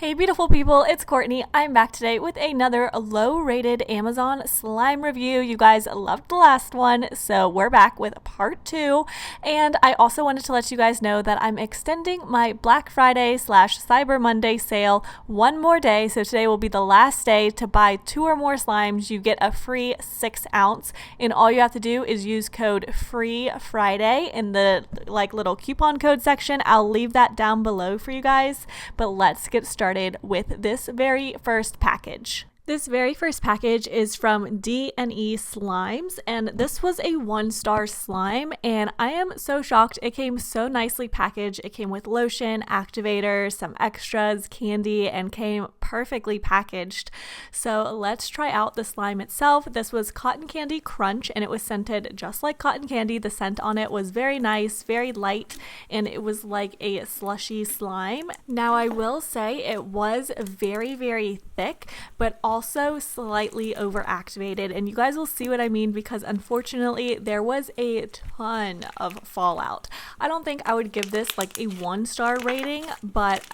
Hey beautiful people, it's Courtney. I'm back today with another low-rated Amazon slime review. You guys loved the last one, so we're back with part 2. And I also wanted to let you guys know that I'm extending my Black Friday / Cyber Monday sale one more day. So today will be the last day to buy 2 or more slimes. You get a free 6 ounce, and all you have to do is use code FREEFRIDAY in the little coupon code section. I'll leave that down below for you guys, but let's get started with this very first package. This very first package is from D&E Slimes, and this was a 1-star slime, and I am so shocked. It came so nicely packaged. It came with lotion, activator, some extras, candy, and came perfectly packaged. So let's try out the slime itself. This was Cotton Candy Crunch, and it was scented just like cotton candy. The scent on it was very nice, very light, and it was like a slushy slime. Now I will say it was very, very thick, but also slightly overactivated, and you guys will see what I mean because unfortunately there was a ton of fallout. I don't think I would give this like a 1-star rating, but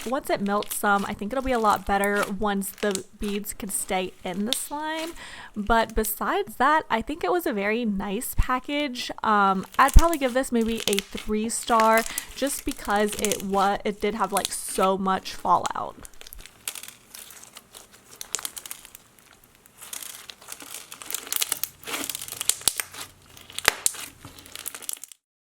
once it melts some, I think it'll be a lot better once the beads can stay in the slime. But besides that, I think it was a very nice package. I'd probably give this maybe a 3-star just because it did have like so much fallout.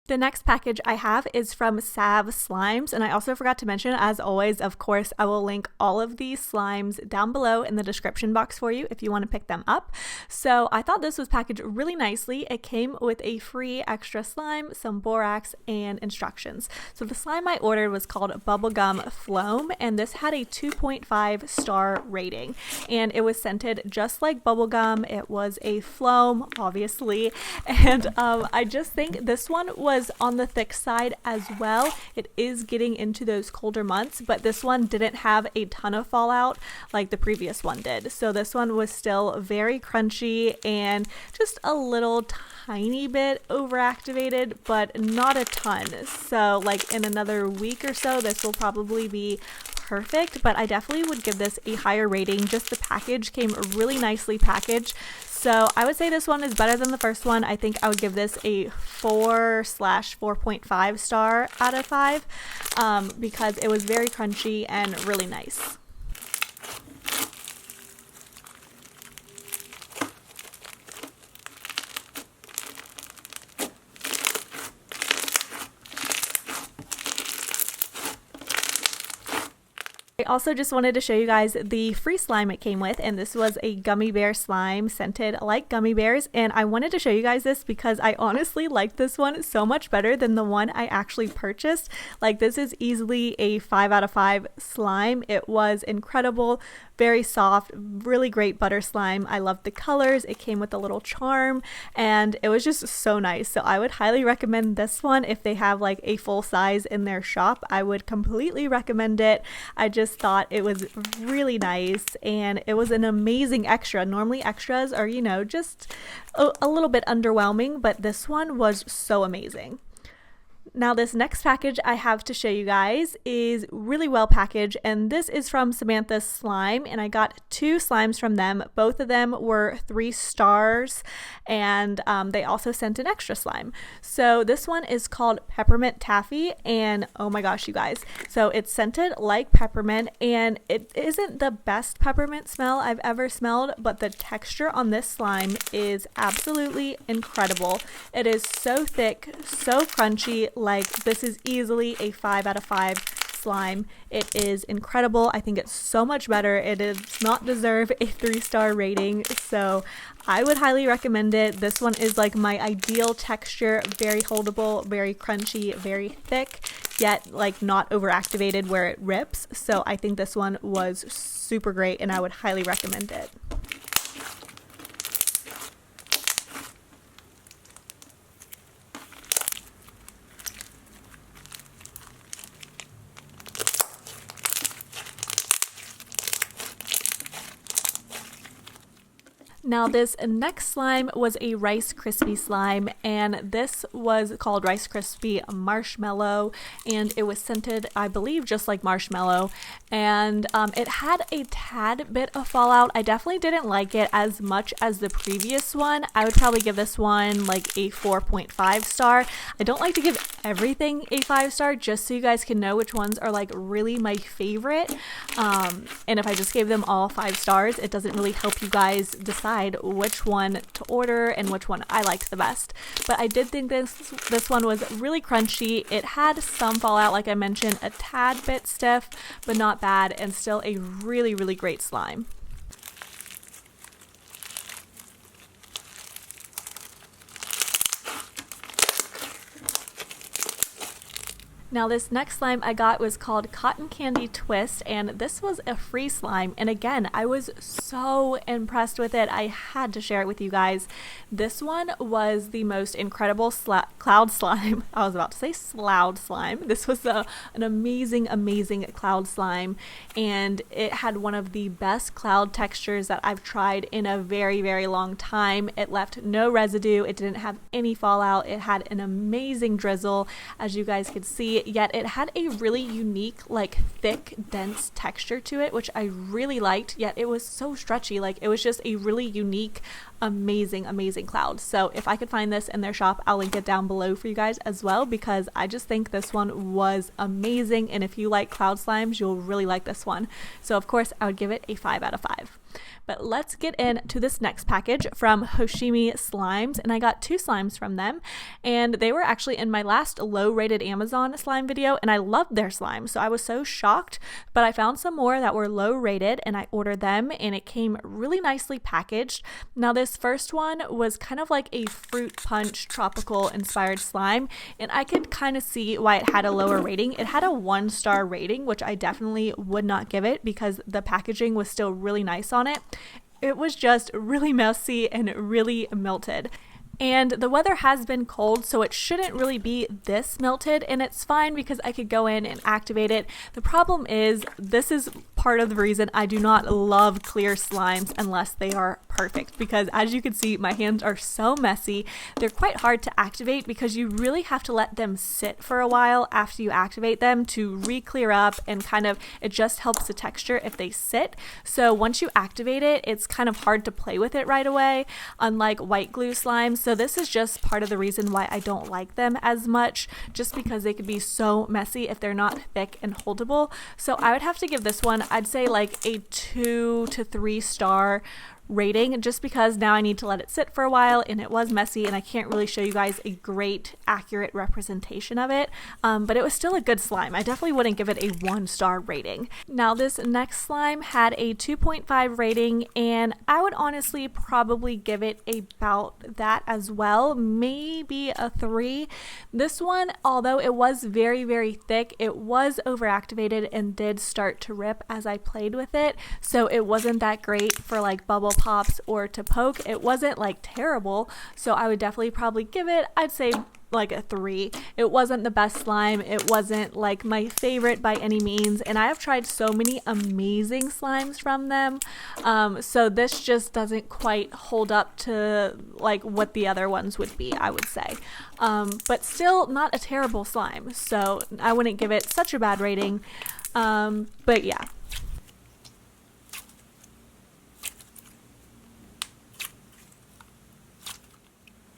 The next package I have is from Salve Slimes, and I also forgot to mention, as always, of course, I will link all of these slimes down below in the description box for you if you want to pick them up. So I thought this was packaged really nicely. It came with a free extra slime, some borax, and instructions. So the slime I ordered was called Bubblegum Floam, and this had a 2.5-star rating, and it was scented just like bubblegum. It was a floam, obviously, and I just think this one was on the thick side as well. It is getting into those colder months, but this one didn't have a ton of fallout like the previous one did. So this one was still very crunchy and just a little tiny bit overactivated, but not a ton. So like in another week or so, this will probably be perfect, but I definitely would give this a higher rating. Just the package came really nicely packaged. So I would say this one is better than the first one. I think I would give this a 4/4.5 star out of 5 because it was very crunchy and really nice. I also just wanted to show you guys the free slime it came with, and this was a gummy bear slime scented like gummy bears, and I wanted to show you guys this because I honestly like this one so much better than the one I actually purchased. Like, this is easily a 5 out of 5 slime. It was incredible, very soft, really great butter slime. I loved the colors. It came with a little charm, and it was just so nice. So I would highly recommend this one if they have like a full size in their shop. I would completely recommend it. I just thought it was really nice, and it was an amazing extra. Normally extras are, you know, just a little bit underwhelming, but this one was so amazing. Now this next package I have to show you guys is really well packaged, and this is from Samantha Slime, and I got 2 slimes from them. Both of them were 3 stars, and they also sent an extra slime. So this one is called Peppermint Taffy, and oh my gosh, you guys. So it's scented like peppermint, and it isn't the best peppermint smell I've ever smelled, but the texture on this slime is absolutely incredible. It is so thick, so crunchy. Like, this is easily a 5 out of 5 slime. It is incredible. I think it's so much better. It does not deserve a 3-star rating, so I would highly recommend it. This one is like my ideal texture, very holdable, very crunchy, very thick, yet like not overactivated where it rips. So I think this one was super great, and I would highly recommend it. Now this next slime was a Rice Krispie slime, and this was called Rice Krispie Marshmallow, and it was scented, I believe, just like marshmallow, and it had a tad bit of fallout. I definitely didn't like it as much as the previous one. I would probably give this one like a 4.5 star. I don't like to give everything a 5 star just so you guys can know which ones are like really my favorite, and if I just gave them all 5 stars, it doesn't really help you guys decide which one to order and which one I liked the best. But I did think this one was really crunchy. It had some fallout, like I mentioned, a tad bit stiff, but not bad, and still a really, really great slime. Now this next slime I got was called Cotton Candy Twist, and this was a free slime, and again, I was so impressed with it. I had to share it with you guys. This one was the most incredible cloud slime. I was about to say sloud slime. This was an amazing, amazing cloud slime, and it had one of the best cloud textures that I've tried in a very, very long time. It left no residue. It didn't have any fallout. It had an amazing drizzle, as you guys could see. Yet it had a really unique, like thick, dense texture to it, which I really liked. Yet it was so stretchy. Like, it was just a really unique, amazing, amazing cloud. So if I could find this in their shop, I'll link it down below for you guys as well, because I just think this one was amazing, and if you like cloud slimes, you'll really like this one. So of course I would give it a 5 out of 5. But let's get into this next package from Hashimi Slimes, and I got 2 slimes from them, and they were actually in my last low rated Amazon slime video, and I loved their slime, so I was so shocked. But I found some more that were low rated, and I ordered them, and it came really nicely packaged. Now this first one was kind of like a fruit punch tropical inspired slime, and I could kind of see why it had a lower rating. It had a 1-star rating, which I definitely would not give it because the packaging was still really nice on it. It was just really messy and really melted. And the weather has been cold, so it shouldn't really be this melted, and it's fine because I could go in and activate it. The problem is, this is part of the reason I do not love clear slimes unless they are perfect, because as you can see, my hands are so messy. They're quite hard to activate because you really have to let them sit for a while after you activate them to re-clear up, and kind of, it just helps the texture if they sit. So once you activate it, it's kind of hard to play with it right away, unlike white glue slimes. So this is just part of the reason why I don't like them as much, just because they could be so messy if they're not thick and holdable. So I would have to give this one, I'd say like a 2 to 3 star rating, just because now I need to let it sit for a while, and it was messy, and I can't really show you guys a great accurate representation of it, but it was still a good slime. I definitely wouldn't give it a 1-star rating. Now this next slime had a 2.5 rating, and I would honestly probably give it about that as well, maybe a 3. This one, although it was very, very thick, it was overactivated and did start to rip as I played with it, so it wasn't that great for like bubble pops or to poke. It wasn't like terrible, so I would definitely probably give it, I'd say like a 3. It wasn't the best slime. It wasn't like my favorite by any means, and I have tried so many amazing slimes from them, so this just doesn't quite hold up to like what the other ones would be, I would say, but still not a terrible slime, so I wouldn't give it such a bad rating, but yeah.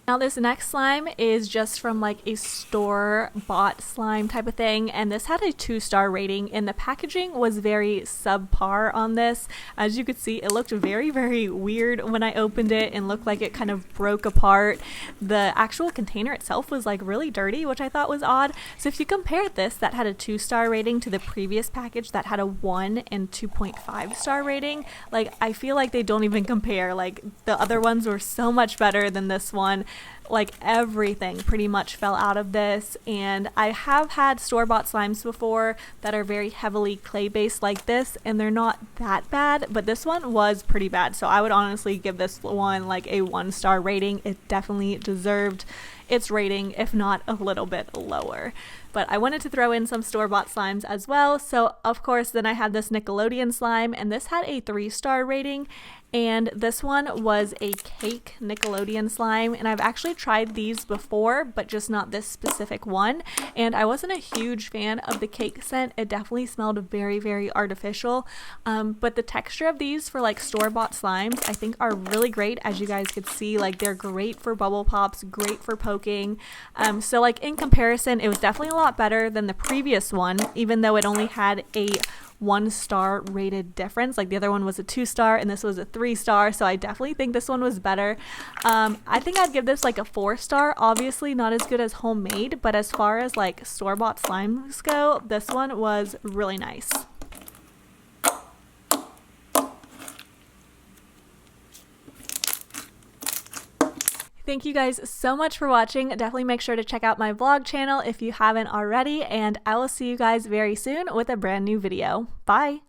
Now this next slime is just from like a store-bought slime type of thing, and this had a 2-star rating, and the packaging was very subpar on this. As you could see, it looked very, very weird when I opened it and looked like it kind of broke apart. The actual container itself was like really dirty, which I thought was odd. So if you compare this that had a 2-star rating to the previous package that had a 1 and 2.5 star rating, like I feel like they don't even compare. Like the other ones were so much better than this one. like everything pretty much fell out of this. And I have had store-bought slimes before that are very heavily clay-based like this, and they're not that bad, but this one was pretty bad. So I would honestly give this one like a 1-star rating. It definitely deserved its rating, if not a little bit lower. But I wanted to throw in some store-bought slimes as well. So of course, then I had this Nickelodeon slime, and this had a 3-star rating. And this one was a cake Nickelodeon slime, and I've actually tried these before, but just not this specific one. And I wasn't a huge fan of the cake scent. It definitely smelled very, very artificial. But the texture of these for like store-bought slimes, I think are really great. As you guys could see, like they're great for bubble pops, great for poking. So like in comparison, it was definitely a lot better than the previous one, even though it only had a 1-star rated difference. Like the other one was a 2-star and this was a 3-star, so I definitely think this one was better. I think I'd give this like a 4-star. Obviously not as good as homemade, but as far as like store-bought slimes go, this one was really nice. Thank you guys so much for watching. Definitely make sure to check out my vlog channel if you haven't already, and I will see you guys very soon with a brand new video. Bye!